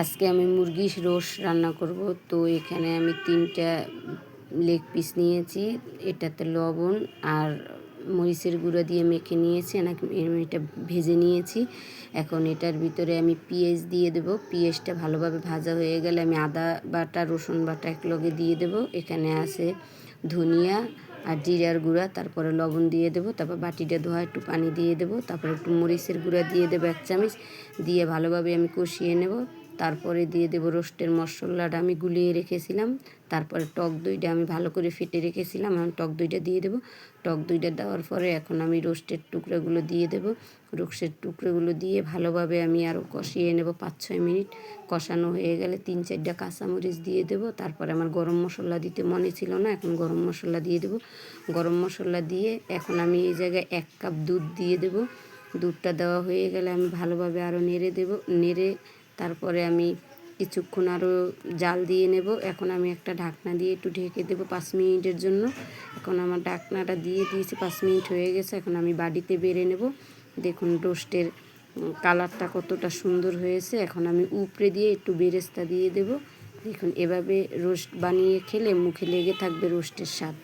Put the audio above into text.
আজকে আমি মুরগির রোস্ট রান্না করব। তো এখানে আমি 3টা লেগ পিস নিয়েছি, এটাতে লবণ আর মরিচের গুঁড়া দিয়ে মেখে নিয়েছি, আমি এটা ভেজে নিয়েছি। এখন এটার ভিতরে আমি পেঁয়াজ দিয়ে দেব। পেঁয়াজটা ভালোভাবে ভাজা হয়ে গেলে আমি আদা বাটা রসুন বাটা একলগে দিয়ে দেব। এখানে আছে ধনিয়া আর জিরার গুঁড়া, তারপরে লবণ দিয়ে দেবো, তারপর বাটিটা ধোয়া একটু পানি দিয়ে দেবো, তারপরে একটু মরিচের গুঁড়া দিয়ে দেবো 1 চামচ, দিয়ে ভালোভাবে আমি কষিয়ে নেব। তারপরে দিয়ে দেবো রোস্টের মশলাটা আমি গুলিয়ে রেখেছিলাম, তারপরে টক দইটা আমি ভালো করে ফেটে রেখেছিলাম, এখন টক দইটা দিয়ে দেবো। টক দইটা দেওয়ার পরে এখন আমি রোস্টের টুকরাগুলো দিয়ে দেবো। রোস্টের টুকরোগুলো দিয়ে ভালোভাবে আমি আরও কষিয়ে নেব 5-6 মিনিট। কষানো হয়ে গেলে 3-4টা কাঁচামরিচ দিয়ে দেবো। তারপরে আমার গরম মশলা দিতে মনে ছিল না, এখন গরম মশলা দিয়ে দেবো। গরম মশলা দিয়ে এখন আমি এই জায়গায় 1 কাপ দুধ দিয়ে দেবো। দুধটা দেওয়া হয়ে গেলে আমি ভালোভাবে আরও নেড়ে তারপরে আমি কিছুক্ষণ আরও জাল দিয়ে নেব। এখন আমি একটা ঢাকনা দিয়ে একটু ঢেকে দেবো 5 মিনিটের জন্য। এখন আমার ঢাকনাটা দিয়ে দিয়েছি, 5 মিনিট হয়ে গেছে। এখন আমি বাটিতে বেড়ে নেব। দেখুন রোস্টের কালারটা কতটা সুন্দর হয়েছে। এখন আমি উপরে দিয়ে একটু বেরেস্তা দিয়ে দেব। দেখুন এভাবে রোস্ট বানিয়ে খেলে মুখে লেগে থাকবে রোস্টের স্বাদ।